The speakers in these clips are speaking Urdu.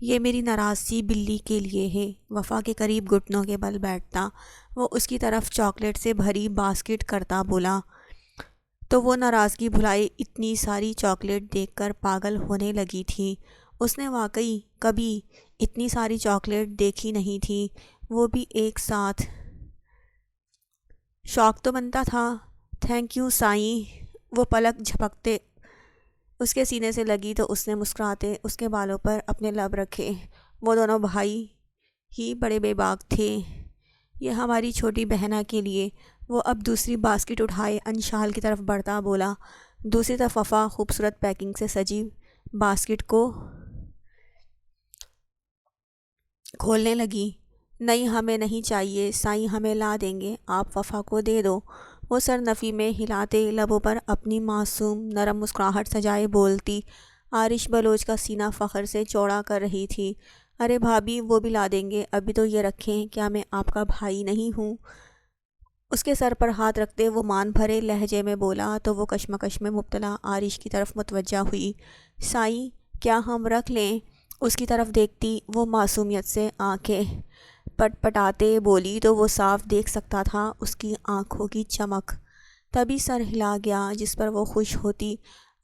یہ میری ناراضگی بلی کے لیے ہے۔ وفا کے قریب گھٹنوں کے بل بیٹھتا وہ اس کی طرف چاکلیٹ سے بھری باسکٹ کرتا بولا تو وہ ناراضگی بھلائے اتنی ساری چاکلیٹ دیکھ کر پاگل ہونے لگی تھی۔ اس نے واقعی کبھی اتنی ساری چاکلیٹ دیکھی نہیں تھی، وہ بھی ایک ساتھ۔ شوق تو بنتا تھا۔ تھینک یو سائیں۔ وہ پلک جھپکتے اس کے سینے سے لگی تو اس نے مسکراتے اس کے بالوں پر اپنے لب رکھے۔ وہ دونوں بھائی ہی بڑے بے باک تھے۔ یہ ہماری چھوٹی بہنا کے لیے۔ وہ اب دوسری باسکٹ اٹھائے انشال کی طرف بڑھتا بولا۔ دوسری طرف وفا خوبصورت پیکنگ سے سجی باسکٹ کو کھولنے لگی۔ نہیں، ہمیں نہیں چاہیے، سائیں ہمیں لا دیں گے، آپ وفا کو دے دو۔ وہ سر نفی میں ہلاتے لبوں پر اپنی معصوم نرم مسکراہٹ سجائے بولتی۔ عارش بلوچ کا سینہ فخر سے چوڑا کر رہی تھی۔ ارے بھابھی، وہ بھی لا دیں گے، ابھی تو یہ رکھیں، کیا میں آپ کا بھائی نہیں ہوں؟ اس کے سر پر ہاتھ رکھتے وہ مان بھرے لہجے میں بولا تو وہ کشمکش میں مبتلا عارش کی طرف متوجہ ہوئی۔ سائیں، کیا ہم رکھ لیں؟ اس کی طرف دیکھتی وہ معصومیت سے آنکھیں پٹ پٹاتے بولی تو وہ صاف دیکھ سکتا تھا اس کی آنکھوں کی چمک۔ تبھی سر ہلا گیا جس پر وہ خوش ہوتی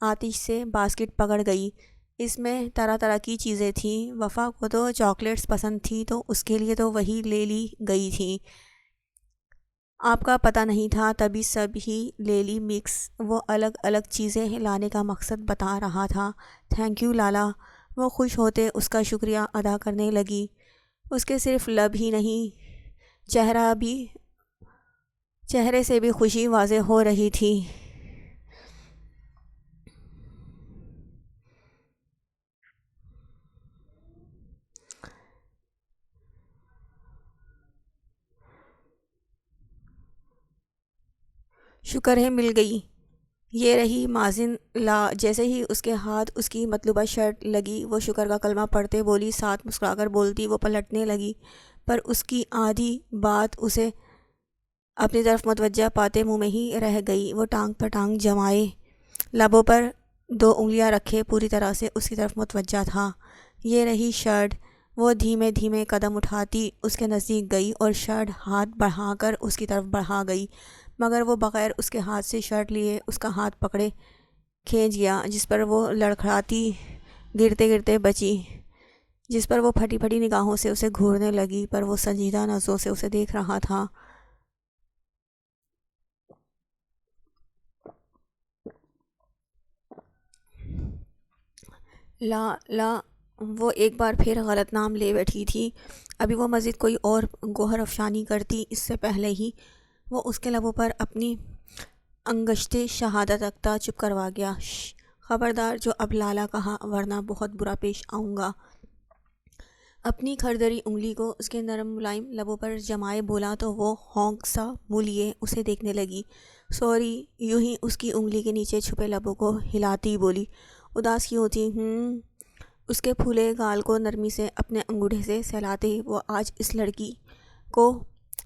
آتش سے باسکٹ پکڑ گئی۔ اس میں طرح طرح کی چیزیں تھیں۔ وفا کو تو چاکلیٹس پسند تھی تو اس کے لیے تو وہی لے لی گئی تھی۔ آپ کا پتہ نہیں تھا، تبھی سب ہی لے لی مکس۔ وہ الگ الگ چیزیں لانے کا مقصد بتا رہا تھا۔ تھینک یو لالا۔ وہ خوش ہوتے اس کا شکریہ ادا کرنے لگی۔ اس کے صرف لب ہی نہیں، چہرے سے بھی خوشی واضح ہو رہی تھی۔ شکر ہے مل گئی۔ یہ رہی مازن لا۔ جیسے ہی اس کے ہاتھ اس کی مطلوبہ شرٹ لگی وہ شکر کا کلمہ پڑھتے بولی، ساتھ مسکرا کر بولتی وہ پلٹنے لگی، پر اس کی آدھی بات اسے اپنی طرف متوجہ پاتے منہ میں ہی رہ گئی۔ وہ ٹانگ پر ٹانگ جمائے لبوں پر 2 انگلیاں رکھے پوری طرح سے اس کی طرف متوجہ تھا۔ یہ رہی شرٹ۔ وہ دھیمے دھیمے قدم اٹھاتی اس کے نزدیک گئی اور شرٹ ہاتھ بڑھا کر اس کی طرف بڑھا گئی، مگر وہ بغیر اس کے ہاتھ سے شرٹ لیے اس کا ہاتھ پکڑے کھینچ گیا، جس پر وہ لڑکھڑاتی گرتے گرتے بچی، جس پر وہ پھٹی پھٹی نگاہوں سے اسے گھورنے لگی، پر وہ سنجیدہ نظروں سے اسے دیکھ رہا تھا۔ لا وہ ایک بار پھر غلط نام لے بیٹھی تھی۔ ابھی وہ مزید کوئی اور گوہر افشانی کرتی اس سے پہلے ہی وہ اس کے لبوں پر اپنی انگشت شہادت رکھتا چپ کروا گیا۔ خبردار جو اب لالا کہا ورنہ بہت برا پیش آؤں گا۔ اپنی کھردری انگلی کو اس کے نرم ملائم لبوں پر جمائے بولا تو وہ ہونک سا منہ لیے اسے دیکھنے لگی۔ سوری، یوں ہی اس کی انگلی کے نیچے چھپے لبوں کو ہلاتی بولی، اداس کیوں تھی؟ اس کے پھولے گال کو نرمی سے اپنے انگوٹھے سے سہلاتے وہ آج اس لڑکی کو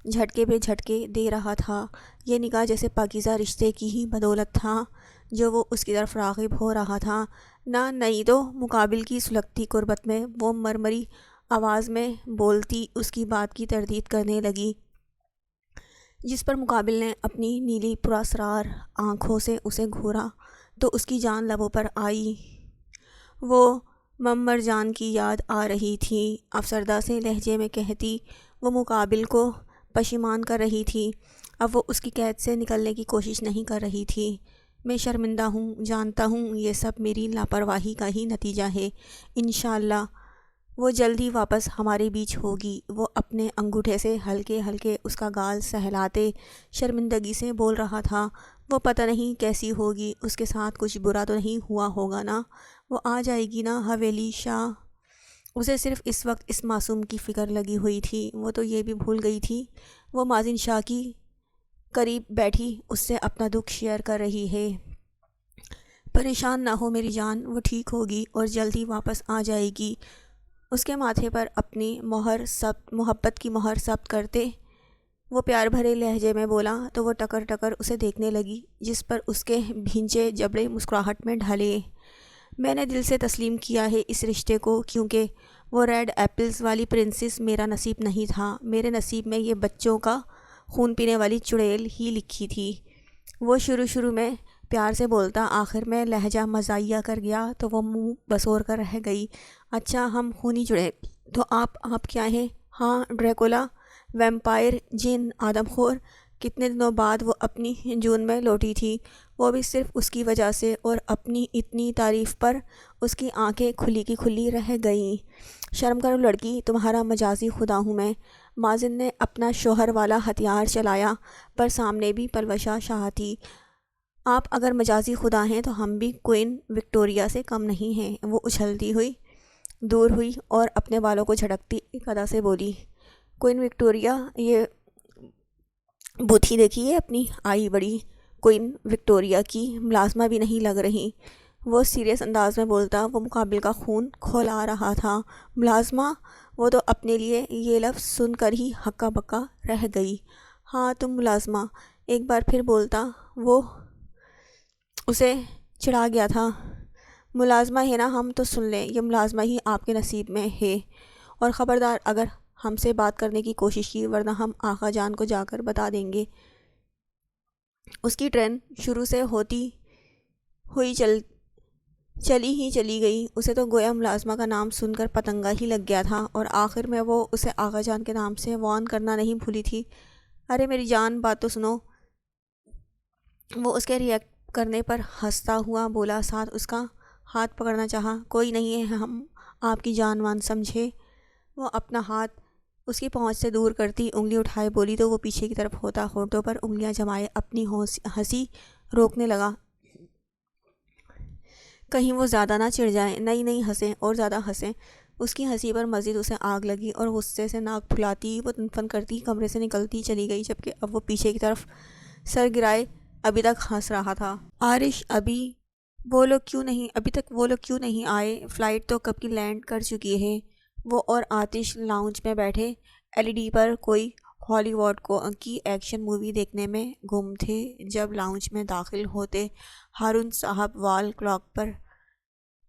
جھٹکے پہ جھٹکے دے رہا تھا۔ یہ نکاح جیسے پاکیزہ رشتے کی ہی بدولت تھا جو وہ اس کی طرف راغب ہو رہا تھا۔ نہ نہیں تو مقابل کی سلگتی قربت میں وہ مرمری آواز میں بولتی اس کی بات کی تردید کرنے لگی، جس پر مقابل نے اپنی نیلی پراسرار آنکھوں سے اسے گھورا تو اس کی جان لبوں پر آئی۔ وہ ممر جان کی یاد آ رہی تھی، افسردہ سے لہجے میں کہتی وہ مقابل کو پشیمان کر رہی تھی۔ اب وہ اس کی قید سے نکلنے کی کوشش نہیں کر رہی تھی۔ میں شرمندہ ہوں، جانتا ہوں یہ سب میری لاپرواہی کا ہی نتیجہ ہے۔ انشاءاللہ وہ جلدی واپس ہمارے بیچ ہوگی۔ وہ اپنے انگوٹھے سے ہلکے ہلکے اس کا گال سہلاتے شرمندگی سے بول رہا تھا۔ وہ پتہ نہیں کیسی ہوگی، اس کے ساتھ کچھ برا تو نہیں ہوا ہوگا نا؟ وہ آ جائے گی نا حویلی شاہ؟ اسے صرف اس وقت اس معصوم کی فکر لگی ہوئی تھی۔ وہ تو یہ بھی بھول گئی تھی وہ مازن شاہ کی قریب بیٹھی اس سے اپنا دکھ شیئر کر رہی ہے۔ پریشان نہ ہو میری جان، وہ ٹھیک ہوگی اور جلدی واپس آ جائے گی۔ اس کے ماتھے پر اپنی محبت کی مہر ثبت کرتے وہ پیار بھرے لہجے میں بولا تو وہ ٹکر ٹکر اسے دیکھنے لگی، جس پر اس کے بھینچے جبڑے مسکراہٹ میں ڈھلے۔ میں نے دل سے تسلیم کیا ہے اس رشتے کو، کیونکہ وہ ریڈ ایپلز والی پرنسس میرا نصیب نہیں تھا، میرے نصیب میں یہ بچوں کا خون پینے والی چڑیل ہی لکھی تھی۔ وہ شروع میں پیار سے بولتا، آخر میں لہجہ مزاحیہ کر گیا تو وہ منہ بسور کر رہ گئی۔ اچھا ہم خونی چڑیل تو آپ کیا ہیں؟ ہاں ڈریکولا، ویمپائر، جن، آدم خور۔ کتنے دنوں بعد وہ اپنی جون میں لوٹی تھی، وہ بھی صرف اس کی وجہ سے، اور اپنی اتنی تعریف پر اس کی آنکھیں کھلی کی کھلی رہ گئیں۔ شرم کرو لڑکی، تمہارا مجازی خدا ہوں میں۔ مازن نے اپنا شوہر والا ہتھیار چلایا، پر سامنے بھی پلوشا شاہ تھی۔ آپ اگر مجازی خدا ہیں تو ہم بھی کوئن وکٹوریہ سے کم نہیں ہیں۔ وہ اچھلتی ہوئی دور ہوئی اور اپنے بالوں کو جھٹکتی ایک ادا سے بولی، کوئن وکٹوریہ؟ یہ بوتھی دیکھی ہے اپنی؟ آئی بڑی کوئن وکٹوریہ کی ملازمہ بھی نہیں لگ رہی۔ وہ سیریس انداز میں بولتا، وہ مقابل کا خون کھولا رہا تھا۔ ملازمہ؟ وہ تو اپنے لیے یہ لفظ سن کر ہی ہکا بکا رہ گئی۔ ہاں تم ملازمہ، ایک بار پھر بولتا۔ وہ اسے چڑھا گیا تھا۔ ملازمہ ہے نا ہم، تو سن لیں، یہ ملازمہ ہی آپ کے نصیب میں ہے، اور خبردار اگر ہم سے بات کرنے کی کوشش کی، ورنہ ہم آقا جان کو جا کر بتا دیں گے۔ اس کی ٹرین شروع سے ہوتی ہوئی چلی گئی۔ اسے تو گویا ملازمہ کا نام سن کر پتنگا ہی لگ گیا تھا، اور آخر میں وہ اسے آقا جان کے نام سے وان کرنا نہیں بھولی تھی۔ ارے میری جان، بات تو سنو۔ وہ اس کے ریئیکٹ کرنے پر ہنستا ہوا بولا، ساتھ اس کا ہاتھ پکڑنا چاہا۔ کوئی نہیں ہے، ہم آپ کی جان وان سمجھے۔ وہ اپنا ہاتھ اس کی پہنچ سے دور کرتی انگلی اٹھائے بولی تو وہ پیچھے کی طرف ہوتا ہونٹوں پر انگلیاں جمائے اپنی ہنسی روکنے لگا، کہیں وہ زیادہ نہ چڑھ جائیں۔ نہیں ہنسیں اور زیادہ ہنسیں۔ اس کی ہنسی پر مزید اسے آگ لگی، اور غصے سے ناک پھلاتی وہ تنفن کرتی کمرے سے نکلتی چلی گئی، جبکہ اب وہ پیچھے کی طرف سر گرائے ابھی تک ہنس رہا تھا۔ عارش، ابھی تک وہ لوگ کیوں نہیں آئے؟ فلائٹ تو کب کی لینڈ کر چکی ہے۔ وہ اور آتش لاؤنج میں بیٹھے ایل ای ڈی پر کوئی ہالی ووڈ کی ایکشن مووی دیکھنے میں گم تھے، جب لاؤنج میں داخل ہوتے ہارون صاحب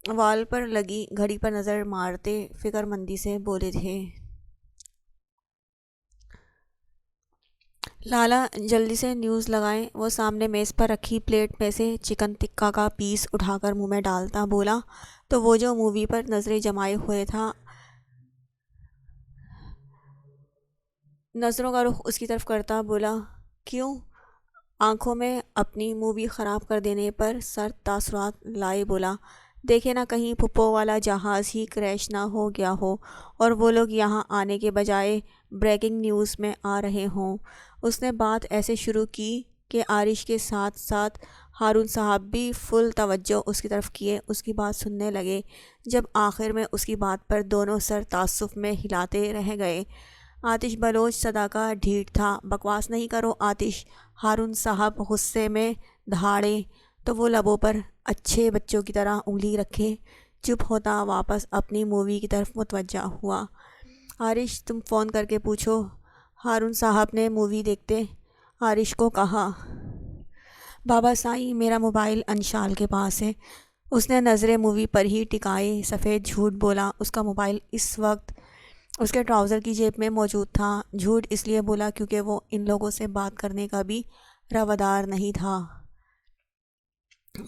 وال پر لگی گھڑی پر نظر مارتے فکر مندی سے بولے تھے، لالا جلدی سے نیوز لگائیں۔ وہ سامنے میز پر رکھی پلیٹ میں سے چکن ٹکا کا پیس اٹھا کر منہ میں ڈالتا بولا، تو وہ جو مووی پر نظریں جمائے ہوئے تھا، نظروں کا رخ اس کی طرف کرتا بولا، کیوں؟ آنکھوں میں اپنی مووی خراب کر دینے پر سر تاثرات لائے بولا، دیکھے نا کہیں پھپھو والا جہاز ہی کریش نہ ہو گیا ہو، اور وہ لوگ یہاں آنے کے بجائے بریکنگ نیوز میں آ رہے ہوں۔ اس نے بات ایسے شروع کی کہ عارش کے ساتھ ساتھ ہارون صاحب بھی فل توجہ اس کی طرف کیے اس کی بات سننے لگے، جب آخر میں اس کی بات پر دونوں سر تعصب میں ہلاتے رہ گئے۔ آتش بلوچ صدا کا ڈھیٹ تھا، بکواس نہیں کرو آتش۔ ہارون صاحب غصے میں دھاڑے تو وہ لبوں پر اچھے بچوں کی طرح انگلی رکھے چپ ہوتا واپس اپنی مووی کی طرف متوجہ ہوا۔ عارش، تم فون کر کے پوچھو، ہارون صاحب نے مووی دیکھتے عارش کو کہا۔ بابا سائیں، میرا موبائل انشال کے پاس ہے۔ اس نے نظریں مووی پر ہی ٹکائے سفید جھوٹ بولا، اس کا موبائل اس وقت اس کے ٹراؤزر کی جیب میں موجود تھا۔ جھوٹ اس لیے بولا کیونکہ وہ ان لوگوں سے بات کرنے کا بھی روادار نہیں تھا۔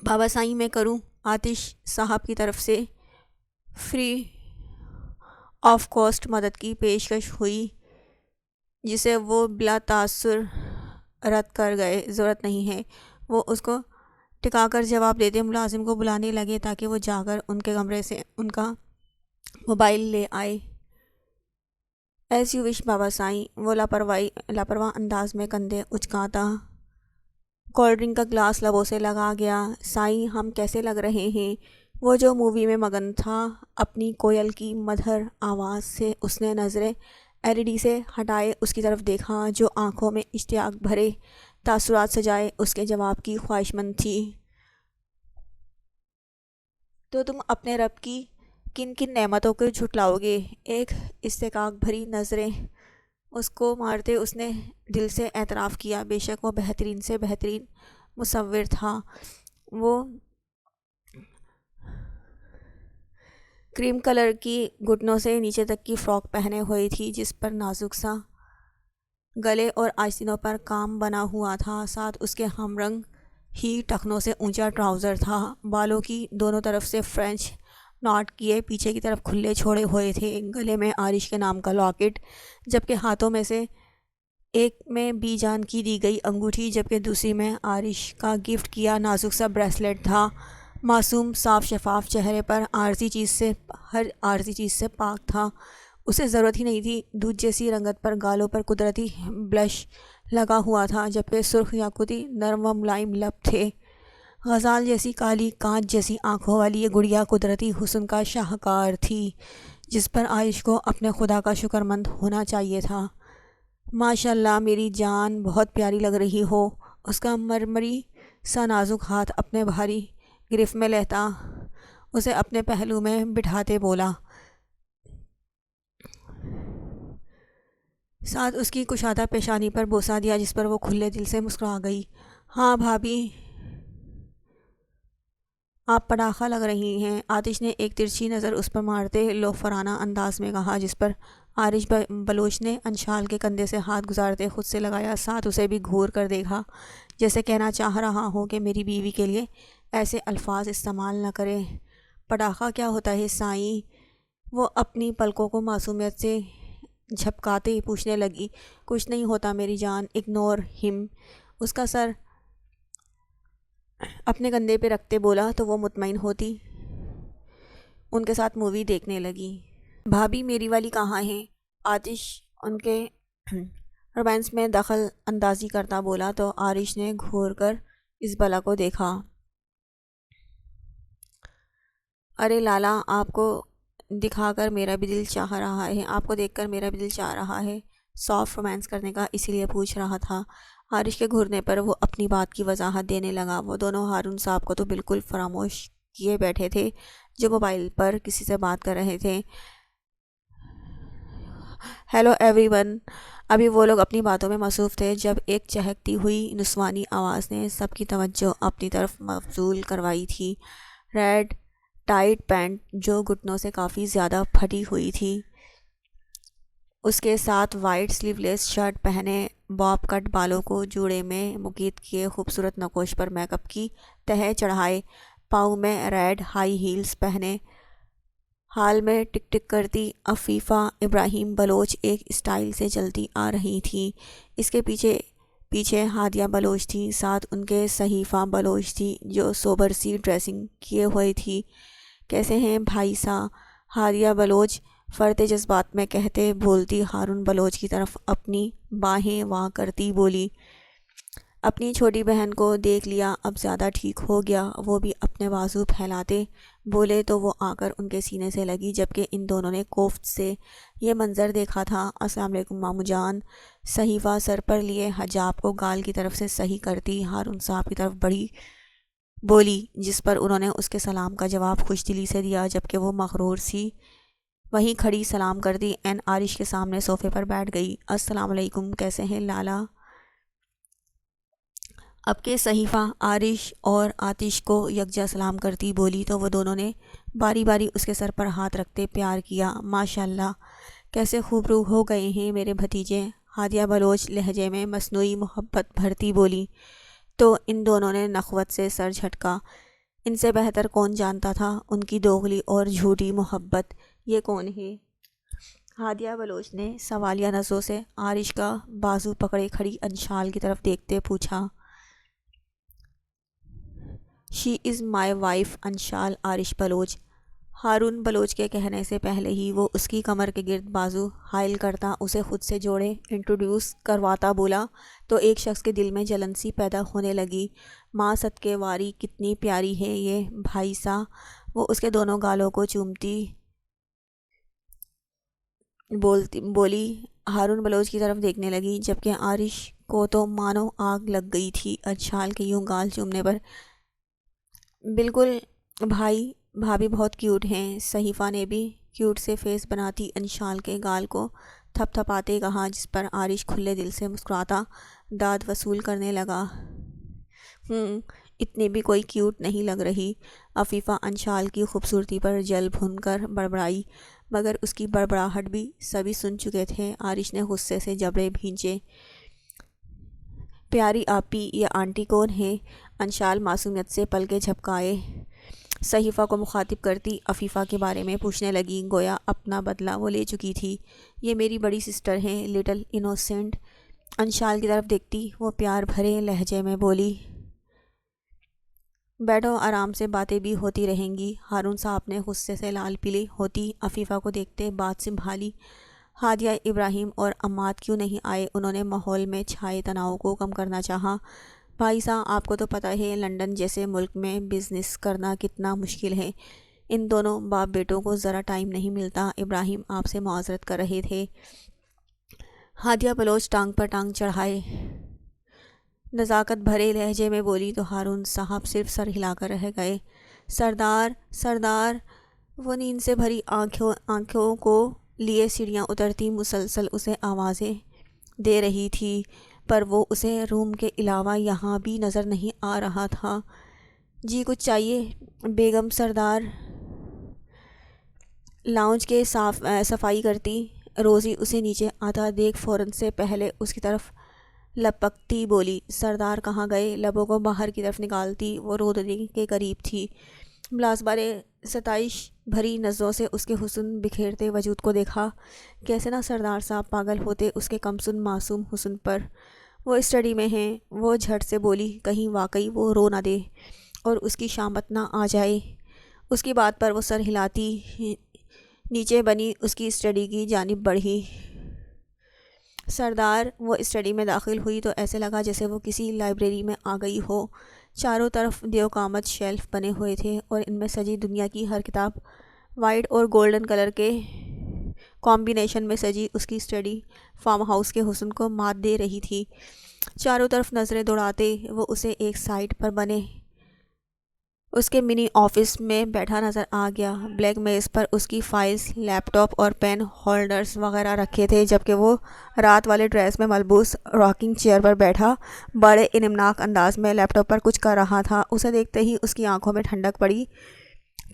بابا سائیں میں کروں؟ آتش صاحب کی طرف سے فری آف کاسٹ مدد کی پیشکش ہوئی، جسے وہ بلا تاثر رد کر گئے۔ ضرورت نہیں ہے، وہ اس کو ٹکا کر جواب دیتے ملازم کو بلانے لگے تاکہ وہ جا کر ان کے کمرے سے ان کا موبائل لے آئے۔ ایز یو وش بابا سائیں، وہ لاپرواہ انداز میں کندھے اچکاتا کولڈ ڈرنک کا گلاس لبوں سے لگا گیا۔ سائیں، ہم کیسے لگ رہے ہیں؟ وہ جو مووی میں مگن تھا اپنی کوئل کی مدھر آواز سے، اس نے نظریں ایل ای ڈی سے ہٹائے اس کی طرف دیکھا جو آنکھوں میں اشتیاق بھرے تاثرات سجائے اس کے جواب کی خواہشمند تھی۔ تو تم اپنے رب کی کن کن نعمتوں کو جھٹلاؤ گے؟ ایک استحقاق بھری نظریں اس کو مارتے اس نے دل سے اعتراف کیا، بے شک وہ بہترین سے بہترین مصور تھا۔ وہ کریم کلر کی گھٹنوں سے نیچے تک کی فراک پہنے ہوئی تھی جس پر نازک سا گلے اور آستینوں پر کام بنا ہوا تھا، ساتھ اس کے ہم رنگ ہی ٹخنوں سے اونچا ٹراؤزر تھا۔ بالوں کی دونوں طرف سے فرینچ ناٹ کیے پیچھے کی طرف کھلے چھوڑے ہوئے تھے، گلے میں عارش کے نام کا لاکٹ، جبکہ ہاتھوں میں سے ایک میں بی جان کی دی گئی انگوٹھی جبکہ دوسری میں عارش کا گفٹ کیا نازک سا بریسلیٹ تھا۔ معصوم صاف شفاف چہرے پر ہر عارضی چیز سے پاک تھا، اسے ضرورت ہی نہیں تھی۔ دودھ جیسی رنگت پر گالوں پر قدرتی بلش لگا ہوا تھا جبکہ سرخ یاقوتی نرم و ملائم لب تھے۔ غزال جیسی کالی کانچ جیسی آنکھوں والی یہ گڑیا قدرتی حسن کا شاہکار تھی جس پر عارش کو اپنے خدا کا شکرمند ہونا چاہیے تھا۔ ماشاء اللہ میری جان بہت پیاری لگ رہی ہو، اس کا مرمری سا نازک ہاتھ اپنے بھاری گرفت میں لیتا اسے اپنے پہلو میں بٹھاتے بولا، ساتھ اس کی کشادہ پیشانی پر بوسہ دیا جس پر وہ کھلے دل سے مسکرا گئی۔ ہاں بھابھی آپ پڑاخہ لگ رہی ہیں، آتش نے ایک ترچھی نظر اس پر مارتے لوفرانہ انداز میں کہا جس پر عارش بلوچ نے انشال کے کندھے سے ہاتھ گزارتے خود سے لگایا، ساتھ اسے بھی گھور کر دیکھا جیسے کہنا چاہ رہا ہو کہ میری بیوی کے لیے ایسے الفاظ استعمال نہ کرے۔ پڑاخہ کیا ہوتا ہے سائیں؟ وہ اپنی پلکوں کو معصومیت سے جھپکاتے پوچھنے لگی۔ کچھ نہیں ہوتا میری جان، اگنور ہم، اس کا سر اپنے کندھے پہ رکھتے بولا تو وہ مطمئن ہوتی ان کے ساتھ مووی دیکھنے لگی۔ بھابھی میری والی کہاں ہے؟ آتش ان کے رومانس میں دخل اندازی کرتا بولا تو عارش نے گھور کر اس بلا کو دیکھا۔ ارے لالا، آپ کو دکھا کر میرا بھی دل چاہ رہا ہے، آپ کو دیکھ کر میرا بھی دل چاہ رہا ہے، سافٹ رومانس کرنے کا اسی لیے پوچھ رہا تھا۔ عارش کے گھورنے پر وہ اپنی بات کی وضاحت دینے لگا۔ وہ دونوں ہارون صاحب کو تو بالکل فراموش کیے بیٹھے تھے جو موبائل پر کسی سے بات کر رہے تھے۔ Hello every one. ابھی وہ لوگ اپنی باتوں میں مصروف تھے جب ایک چہکتی ہوئی نسوانی آواز نے سب کی توجہ اپنی طرف مبذول کروائی تھی۔ ریڈ ٹائٹ پینٹ جو گھٹنوں سے کافی زیادہ پھٹی ہوئی تھی، اس کے ساتھ وائٹ سلیو لیس شرٹ پہنے، باب کٹ بالوں کو جوڑے میں مقید کیے، خوبصورت نقوش پر میک اپ کی تہہ چڑھائے، پاؤں میں ریڈ ہائی ہیلز پہنے، حال میں ٹک ٹک کرتی عفیفہ ابراہیم بلوچ ایک اسٹائل سے چلتی آ رہی تھی۔ اس کے پیچھے ہادیہ بلوچ تھی، ساتھ ان کے صحیفہ بلوچ تھی جو سوبر سی ڈریسنگ کیے ہوئی تھی۔ کیسے ہیں بھائی سا؟ ہادیہ بلوچ فرتے جذبات میں کہتے بولتی ہارون بلوچ کی طرف اپنی باہیں واں کرتی بولی۔ اپنی چھوٹی بہن کو دیکھ لیا، اب زیادہ ٹھیک ہو گیا؟ وہ بھی اپنے بازو پھیلاتے بولے تو وہ آ کر ان کے سینے سے لگی جبکہ ان دونوں نے کوفت سے یہ منظر دیکھا تھا۔ السلام علیکم مامو جان۔ صحیفہ سر پر لیے حجاب کو گال کی طرف سے صحیح کرتی ہارون صاحب کی طرف بڑی بولی جس پر انہوں نے اس کے سلام کا جواب خوش دلی سے دیا جبکہ وہ مغرور سی وہیں کھڑی سلام کرتی این عارش کے سامنے صوفے پر بیٹھ گئی۔ السلام علیکم، کیسے ہیں لالا؟ اب کے صحیفہ عارش اور آتش کو یکجا سلام کرتی بولی تو وہ دونوں نے باری باری اس کے سر پر ہاتھ رکھتے پیار کیا۔ ماشاء اللہ کیسے خوبرو ہو گئے ہیں میرے بھتیجے، ہادیہ بلوچ لہجے میں مصنوعی محبت بھرتی بولی تو ان دونوں نے نخوت سے سر جھٹکا۔ ان سے بہتر کون جانتا تھا ان کی دوغلی اور جھوٹی محبت؟ یہ کون ہے؟ ہادیہ بلوچ نے سوالیہ نظروں سے عارش کا بازو پکڑے کھڑی انشال کی طرف دیکھتے پوچھا۔ شی از مائی وائف انشال عارش بلوچ۔ ہارون بلوچ کے کہنے سے پہلے ہی وہ اس کی کمر کے گرد بازو حائل کرتا اسے خود سے جوڑے انٹروڈیوس کرواتا بولا تو ایک شخص کے دل میں جلن سی پیدا ہونے لگی۔ ماں صدقے واری کتنی پیاری ہے یہ بھائی سا۔ وہ اس کے دونوں گالوں کو چومتی بولی ہارون بلوچ کی طرف دیکھنے لگی جبکہ عارش کو تو مانو آگ لگ گئی تھی انشال کے یوں گال چومنے پر۔ بالکل بھائی بھابھی بہت کیوٹ ہیں، صحیفہ نے بھی کیوٹ سے فیس بناتی انشال کے گال کو تھپ تھپاتے کہا جس پر عارش کھلے دل سے مسکراتا داد وصول کرنے لگا۔ اتنی بھی کوئی کیوٹ نہیں لگ رہی۔ عفیفہ انشال کی خوبصورتی پر جل بھن کر بڑبڑائی، مگر اس کی بڑبڑاہٹ بھی سبھی سن چکے تھے۔ عارش نے غصے سے جبڑے بھینچے۔ پیاری آپی، یہ آنٹی کون ہے؟ انشال معصومیت سے پلکیں جھپکائے صحیفہ کو مخاطب کرتی عفیفہ کے بارے میں پوچھنے لگی، گویا اپنا بدلہ وہ لے چکی تھی۔ یہ میری بڑی سسٹر ہیں، لٹل انوسینٹ۔ انشال کی طرف دیکھتی وہ پیار بھرے لہجے میں بولی۔ بیٹھو، آرام سے باتیں بھی ہوتی رہیں گی۔ ہارون صاحب نے غصے سے لال پیلی ہوتی عفیفہ کو دیکھتے بات سنبھالی۔ ہادیہ، ابراہیم اور عماد کیوں نہیں آئے؟ انہوں نے ماحول میں چھائے تناؤ کو کم کرنا چاہا۔ بھائی صاحب، آپ کو تو پتہ ہے لندن جیسے ملک میں بزنس کرنا کتنا مشکل ہے۔ ان دونوں باپ بیٹوں کو ذرا ٹائم نہیں ملتا۔ ابراہیم آپ سے معذرت کر رہے تھے۔ ہادیہ بلوچ ٹانگ پر ٹانگ چڑھائے نزاکت بھرے لہجے میں بولی تو ہارون صاحب صرف سر ہلا کر رہ گئے۔ سردار، سردار! وہ نیند سے بھری آنکھوں کو لیے سیڑھیاں اترتی مسلسل اسے آوازیں دے رہی تھی، پر وہ اسے روم کے علاوہ یہاں بھی نظر نہیں آ رہا تھا۔ جی کچھ چاہیے بیگم؟ سردار لاؤنج کے صفائی کرتی روزی اسے نیچے آتا دیکھ فوراً سے پہلے اس کی طرف لپکتی بولی، سردار کہاں گئے؟ لبوں کو باہر کی طرف نکالتی وہ رودنے کے قریب تھی۔ ملازمہ نے ستائش بھری نظروں سے اس کے حسن بکھیرتے وجود کو دیکھا۔ کیسے نہ سردار صاحب پاگل ہوتے اس کے کمسن معصوم حسن پر۔ وہ اسٹڈی میں ہیں۔ وہ جھٹ سے بولی، کہیں واقعی وہ رو نہ دے اور اس کی شامت نہ آ جائے۔ اس کی بات پر وہ سر ہلاتی نیچے بنی اس کی اسٹڈی کی جانب بڑھی۔ سردار وہ اسٹڈی میں داخل ہوئی تو ایسے لگا جیسے وہ کسی لائبریری میں آ گئی ہو۔ چاروں طرف دیو قامت شیلف بنے ہوئے تھے اور ان میں سجی دنیا کی ہر کتاب وائٹ اور گولڈن کلر کے کمبینیشن میں سجی اس کی اسٹڈی فارم ہاؤس کے حسن کو مات دے رہی تھی۔ چاروں طرف نظریں دوڑاتے وہ اسے ایک سائٹ پر بنے اس کے منی آفس میں بیٹھا نظر آ گیا۔ بلیک میز پر اس کی فائلز، لیپ ٹاپ اور پین ہولڈرز وغیرہ رکھے تھے، جبکہ وہ رات والے ڈریس میں ملبوس راکنگ چیئر پر بیٹھا بڑے انمناک انداز میں لیپ ٹاپ پر کچھ کر رہا تھا۔ اسے دیکھتے ہی اس کی آنکھوں میں ٹھنڈک پڑی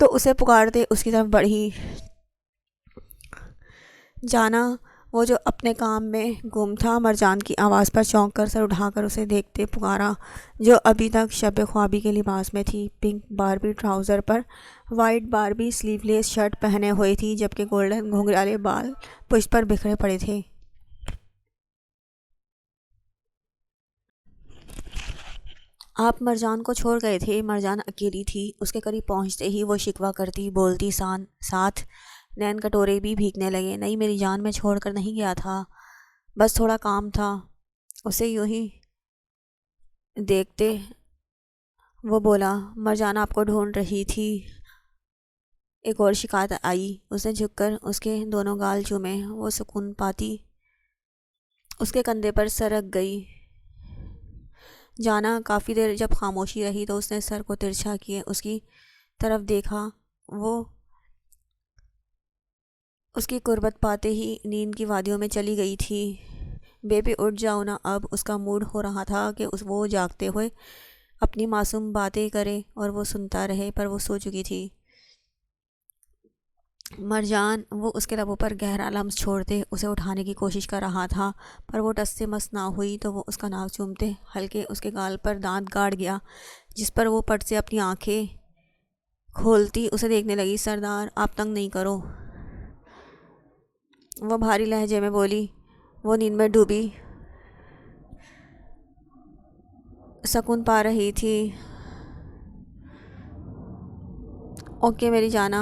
تو اسے پکارتے اس کی طرف بڑھی۔ جانا! وہ جو اپنے کام میں گم تھا مرجان کی آواز پر چونک کر سر اٹھا کر اسے دیکھتے پکارا، جو ابھی تک شب خوابی کے لباس میں تھی۔ پنک باربی ٹراؤزر پر وائٹ باربی سلیو لیس شرٹ پہنے ہوئی تھی، جبکہ گولڈن گھنگھرالے بال پشت پر بکھرے پڑے تھے۔ آپ مرجان کو چھوڑ گئے تھے؟ مرجان اکیلی تھی۔ اس کے قریب پہنچتے ہی وہ شکوہ کرتی بولتی ساتھ نین کٹورے بھی بھیگنے لگے، نہیں میری جان، میں چھوڑ کر نہیں گیا تھا، بس تھوڑا کام تھا۔ اسے یوں ہی دیکھتے وہ بولا، مرجان آپ کو ڈھونڈ رہی تھی۔ ایک اور شکایت آئی۔ اس نے جھک کر اس کے دونوں گال چومے۔ وہ سکون پاتی اس کے کندھے پر سر رکھ گئی۔ جانا! کافی دیر جب خاموشی رہی تو اس نے سر کو ترچھا کیے اس کی طرف دیکھا۔ وہ اس کی قربت پاتے ہی نیند کی وادیوں میں چلی گئی تھی۔ بیبی اٹھ جاؤ نا اب۔ اس کا موڈ ہو رہا تھا کہ وہ جاگتے ہوئے اپنی معصوم باتیں کرے اور وہ سنتا رہے، پر وہ سو چکی تھی۔ مرجان! وہ اس کے لبوں پر گہرا لمس چھوڑتے اسے اٹھانے کی کوشش کر رہا تھا، پر وہ ٹس سے مس نہ ہوئی تو وہ اس کا ناک چومتے ہلکے اس کے گال پر دانت گاڑ گیا، جس پر وہ پٹ سے اپنی آنکھیں کھولتی اسے دیکھنے لگی۔ سردار آپ تنگ نہیں کرو، وہ بھاری لہجے میں بولی۔ وہ نیند میں ڈوبی سکون پا رہی تھی۔ اوکے میری جانا!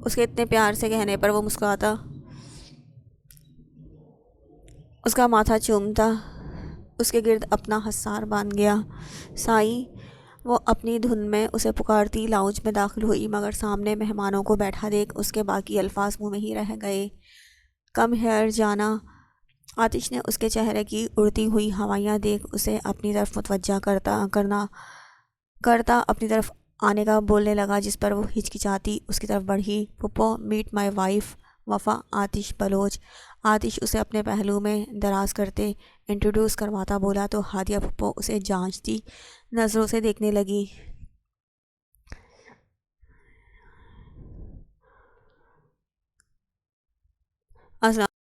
اس کے اتنے پیار سے کہنے پر وہ مسکراتا، اس کا ماتھا چومتا، اس کے گرد اپنا حصار باندھ گیا۔ سائیں! وہ اپنی دھن میں اسے پکارتی لاؤنج میں داخل ہوئی، مگر سامنے مہمانوں کو بیٹھا دیکھ اس کے باقی الفاظ منہ میں ہی رہ گئے۔ کم ہیئر جانا! آتش نے اس کے چہرے کی اڑتی ہوئی ہوائیاں دیکھ اسے اپنی طرف متوجہ کرتا اپنی طرف آنے کا بولنے لگا، جس پر وہ ہچکچاتی اس کی طرف بڑھی۔ پھپھو میٹ مائی وائف وفا آتش بلوچ۔ آتش اسے اپنے پہلو میں دراز کرتے انٹروڈیوس کرواتا بولا تو ہادیہ پھپھو اسے جانچتی نظروں سے دیکھنے لگی۔ السلام